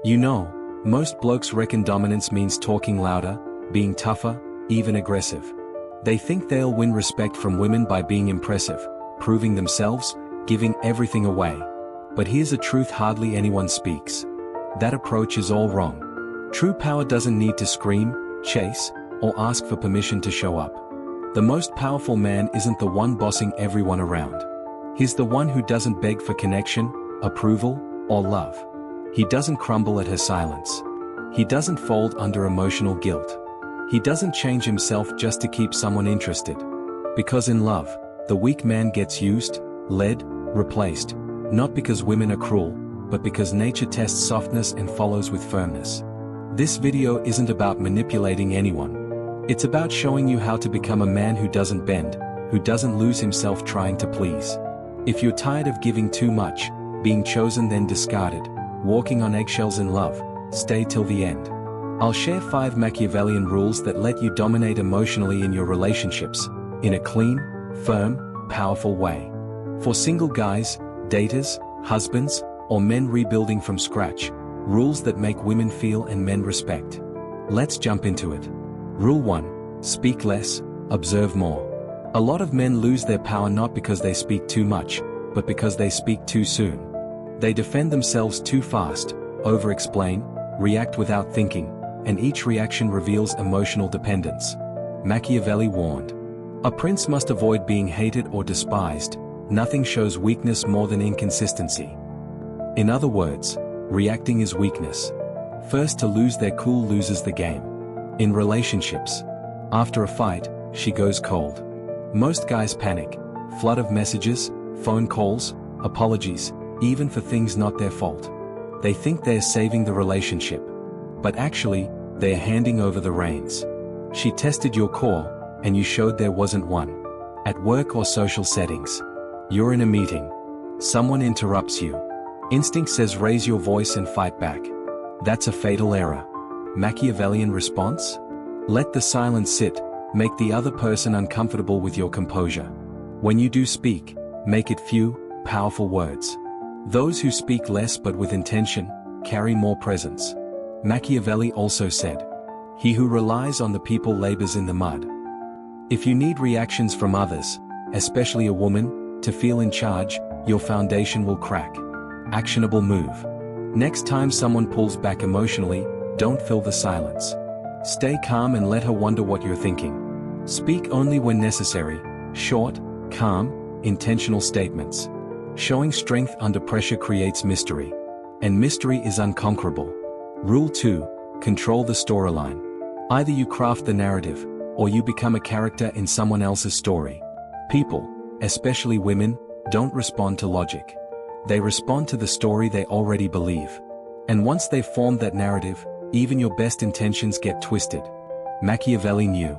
You know, most blokes reckon dominance means talking louder, being tougher, even aggressive. They think they'll win respect from women by being impressive, proving themselves, giving everything away. But here's a truth hardly anyone speaks. That approach is all wrong. True power doesn't need to scream, chase, or ask for permission to show up. The most powerful man isn't the one bossing everyone around. He's the one who doesn't beg for connection, approval, or love. He doesn't crumble at her silence. He doesn't fold under emotional guilt. He doesn't change himself just to keep someone interested. Because in love, the weak man gets used, led, replaced, not because women are cruel, but because nature tests softness and follows with firmness. This video isn't about manipulating anyone. It's about showing you how to become a man who doesn't bend, who doesn't lose himself trying to please. If you're tired of giving too much, being chosen then discarded, walking on eggshells in love, stay till the end. I'll share 5 Machiavellian rules that let you dominate emotionally in your relationships, in a clean, firm, powerful way. For single guys, daters, husbands, or men rebuilding from scratch, rules that make women feel and men respect. Let's jump into it. Rule 1. Speak less, observe more. A lot of men lose their power not because they speak too much, but because they speak too soon. They defend themselves too fast, over-explain, react without thinking, and each reaction reveals emotional dependence. Machiavelli warned. A prince must avoid being hated or despised. Nothing shows weakness more than inconsistency. In other words, reacting is weakness. First to lose their cool loses the game. In relationships, after a fight, she goes cold. Most guys panic, flood of messages, phone calls, apologies, even for things not their fault. They think they're saving the relationship. But actually, they're handing over the reins. She tested your core, and you showed there wasn't one. At work or social settings. You're in a meeting. Someone interrupts you. Instinct says raise your voice and fight back. That's a fatal error. Machiavellian response? Let the silence sit, make the other person uncomfortable with your composure. When you do speak, make it few, powerful words. Those who speak less but with intention, carry more presence. Machiavelli also said, he who relies on the people labors in the mud. If you need reactions from others, especially a woman, to feel in charge, your foundation will crack. Actionable move. Next time someone pulls back emotionally, don't fill the silence. Stay calm and let her wonder what you're thinking. Speak only when necessary, short, calm, intentional statements. Showing strength under pressure creates mystery. And mystery is unconquerable. Rule 2. Control the storyline. Either you craft the narrative, or you become a character in someone else's story. People, especially women, don't respond to logic. They respond to the story they already believe. And once they've formed that narrative, even your best intentions get twisted. Machiavelli knew.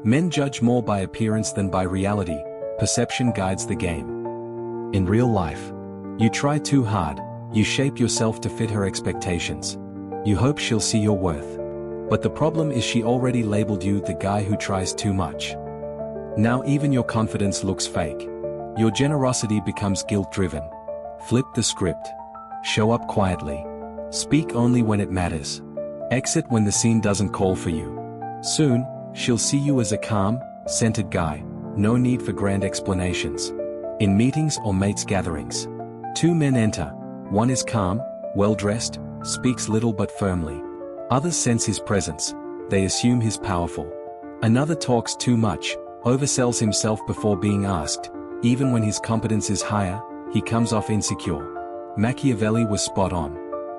Men judge more by appearance than by reality. Perception guides the game. In real life, you try too hard, you shape yourself to fit her expectations. You hope she'll see your worth. But the problem is she already labeled you the guy who tries too much. Now even your confidence looks fake. Your generosity becomes guilt-driven. Flip the script. Show up quietly. Speak only when it matters. Exit when the scene doesn't call for you. Soon, she'll see you as a calm, centered guy. No need for grand explanations. In meetings or mates' gatherings, 2 men enter. One is calm, well-dressed, speaks little but firmly. Others sense his presence. They assume he's powerful. Another talks too much, oversells himself before being asked. Even when his competence is higher, he comes off insecure. Machiavelli was spot on.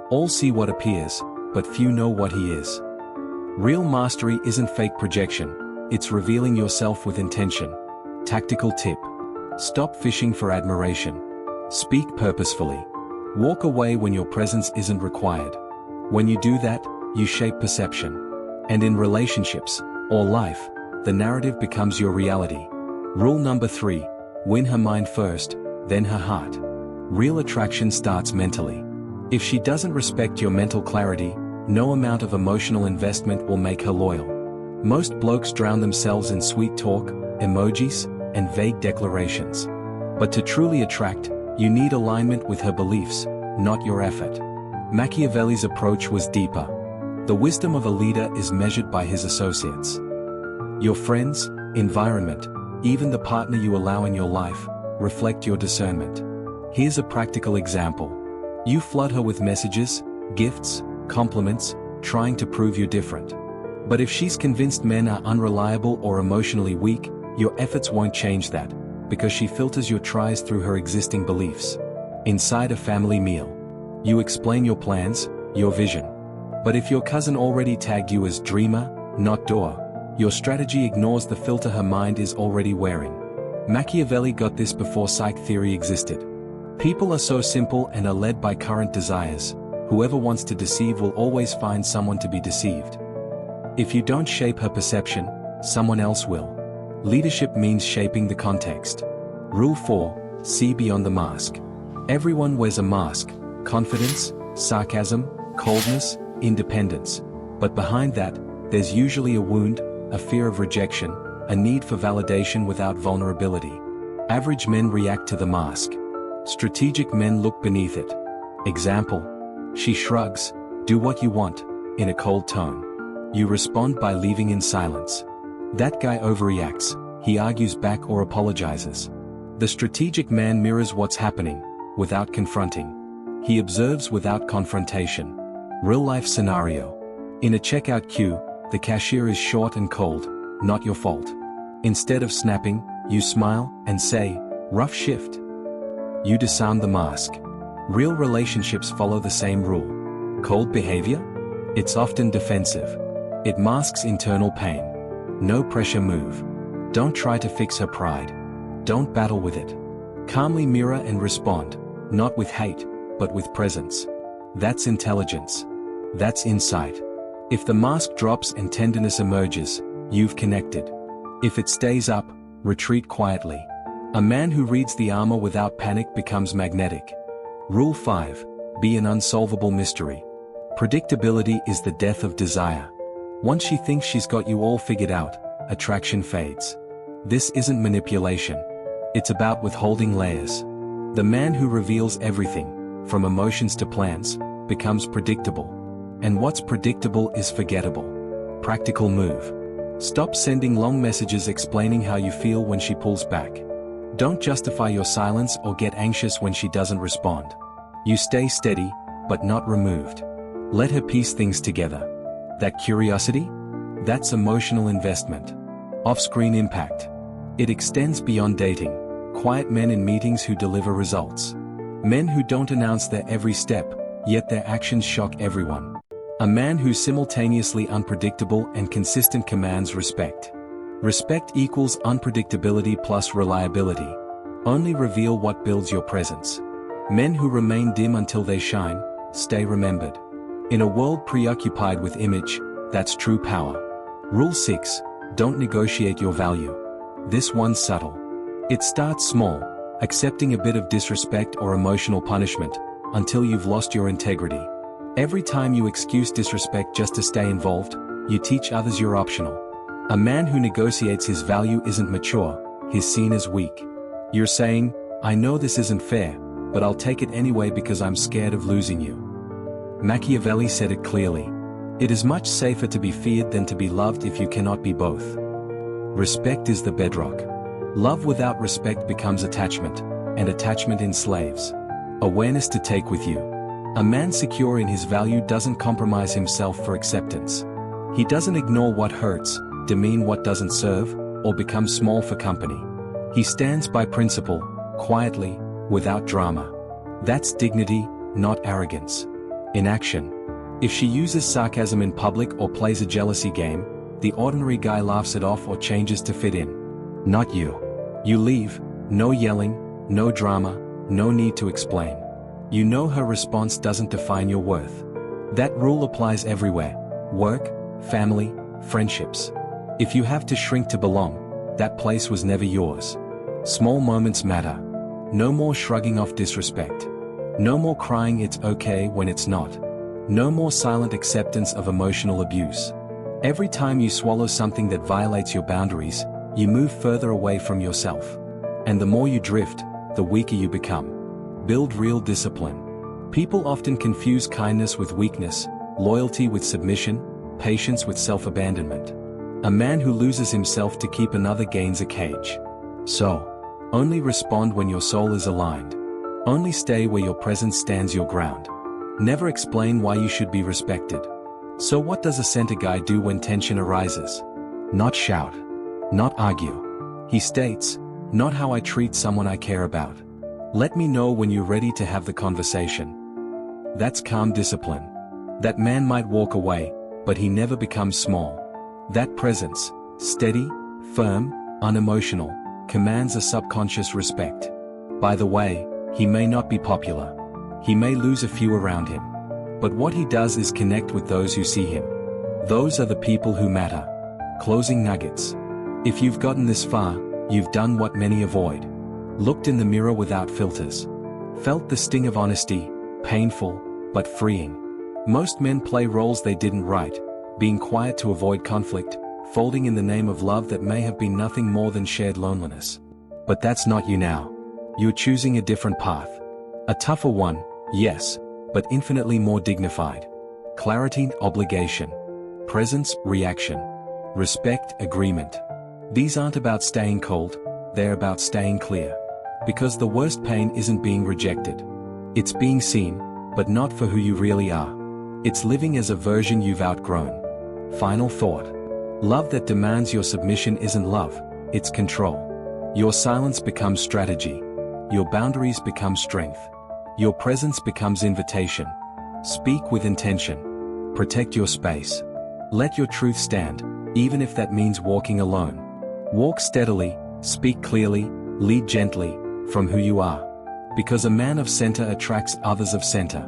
All see what appears, but few know what he is. Real mastery isn't fake projection, it's revealing yourself with intention. Tactical tip. Stop fishing for admiration. Speak purposefully. Walk away when your presence isn't required. When you do that, you shape perception. And in relationships, or life, the narrative becomes your reality. Rule number 3. Win her mind first, then her heart. Real attraction starts mentally. If she doesn't respect your mental clarity, no amount of emotional investment will make her loyal. Most blokes drown themselves in sweet talk, emojis, and vague declarations. But to truly attract, you need alignment with her beliefs, not your effort. Machiavelli's approach was deeper. The wisdom of a leader is measured by his associates. Your friends, environment, even the partner you allow in your life, reflect your discernment. Here's a practical example. You flood her with messages, gifts, compliments, trying to prove you're different. But if she's convinced men are unreliable or emotionally weak, your efforts won't change that, because she filters your tries through her existing beliefs. Inside a family meal, you explain your plans, your vision. But if your cousin already tagged you as dreamer, not doer, your strategy ignores the filter her mind is already wearing. Machiavelli got this before psych theory existed. People are so simple and are led by current desires. Whoever wants to deceive will always find someone to be deceived. If you don't shape her perception, someone else will. Leadership means shaping the context. Rule 4, see beyond the mask. Everyone wears a mask: confidence, sarcasm, coldness, independence. But behind that, there's usually a wound, a fear of rejection, a need for validation without vulnerability. Average men react to the mask. Strategic men look beneath it. Example: she shrugs, "Do what you want," in a cold tone. You respond by leaving in silence. That guy overreacts, he argues back or apologizes. The strategic man mirrors what's happening, without confronting. He observes without confrontation. Real-life scenario. In a checkout queue, the cashier is short and cold, not your fault. Instead of snapping, you smile and say, "Rough shift." You disarm the mask. Real relationships follow the same rule. Cold behavior? It's often defensive. It masks internal pain. No pressure move. Don't try to fix her pride. Don't battle with it. Calmly mirror and respond, not with hate, but with presence. That's intelligence. That's insight. If the mask drops and tenderness emerges, you've connected. If it stays up, retreat quietly. A man who reads the armor without panic becomes magnetic. Rule 5, be an unsolvable mystery. Predictability is the death of desire. Once she thinks she's got you all figured out, attraction fades. This isn't manipulation. It's about withholding layers. The man who reveals everything, from emotions to plans, becomes predictable. And what's predictable is forgettable. Practical move. Stop sending long messages explaining how you feel when she pulls back. Don't justify your silence or get anxious when she doesn't respond. You stay steady, but not removed. Let her piece things together. That curiosity? That's emotional investment. Off-screen impact. It extends beyond dating. Quiet men in meetings who deliver results. Men who don't announce their every step, yet their actions shock everyone. A man who's simultaneously unpredictable and consistent commands respect. Respect equals unpredictability plus reliability. Only reveal what builds your presence. Men who remain dim until they shine, stay remembered. In a world preoccupied with image, that's true power. Rule 6, don't negotiate your value. This one's subtle. It starts small, accepting a bit of disrespect or emotional punishment, until you've lost your integrity. Every time you excuse disrespect just to stay involved, you teach others you're optional. A man who negotiates his value isn't mature, he's seen as weak. You're saying, "I know this isn't fair, but I'll take it anyway because I'm scared of losing you." Machiavelli said it clearly. It is much safer to be feared than to be loved if you cannot be both. Respect is the bedrock. Love without respect becomes attachment, and attachment enslaves. Awareness to take with you. A man secure in his value doesn't compromise himself for acceptance. He doesn't ignore what hurts, demean what doesn't serve, or become small for company. He stands by principle, quietly, without drama. That's dignity, not arrogance. In action. If she uses sarcasm in public or plays a jealousy game, the ordinary guy laughs it off or changes to fit in. Not you. You leave, no yelling, no drama, no need to explain. You know her response doesn't define your worth. That rule applies everywhere. Work, family, friendships. If you have to shrink to belong, that place was never yours. Small moments matter. No more shrugging off disrespect. No more crying it's okay when it's not. No more silent acceptance of emotional abuse. Every time you swallow something that violates your boundaries, you move further away from yourself. And the more you drift, the weaker you become. Build real discipline. People often confuse kindness with weakness, loyalty with submission, patience with self-abandonment. A man who loses himself to keep another gains a cage. So, only respond when your soul is aligned. Only stay where your presence stands your ground. Never explain why you should be respected. So what does a center guy do when tension arises? Not shout. Not argue. He states, not how I treat someone I care about. Let me know when you're ready to have the conversation. That's calm discipline. That man might walk away, but he never becomes small. That presence, steady, firm, unemotional, commands a subconscious respect. By the way, he may not be popular. He may lose a few around him. But what he does is connect with those who see him. Those are the people who matter. Closing nuggets. If you've gotten this far, you've done what many avoid. Looked in the mirror without filters. Felt the sting of honesty, painful, but freeing. Most men play roles they didn't write, being quiet to avoid conflict, folding in the name of love that may have been nothing more than shared loneliness. But that's not you now. You're choosing a different path. A tougher one, yes, but infinitely more dignified. Clarity, obligation. Presence, reaction. Respect, agreement. These aren't about staying cold, they're about staying clear. Because the worst pain isn't being rejected. It's being seen, but not for who you really are. It's living as a version you've outgrown. Final thought. Love that demands your submission isn't love, it's control. Your silence becomes strategy. Your boundaries become strength. Your presence becomes invitation. Speak with intention. Protect your space. Let your truth stand, even if that means walking alone. Walk steadily, speak clearly, lead gently, from who you are. Because a man of center attracts others of center.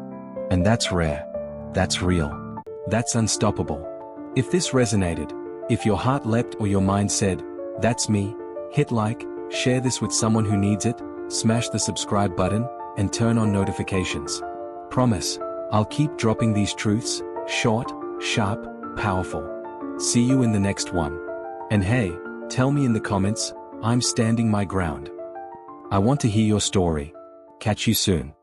And that's rare. That's real. That's unstoppable. If this resonated, if your heart leapt or your mind said, that's me, hit like, share this with someone who needs it, smash the subscribe button, and turn on notifications. Promise, I'll keep dropping these truths, short, sharp, powerful. See you in the next one. And hey, tell me in the comments, I'm standing my ground. I want to hear your story. Catch you soon.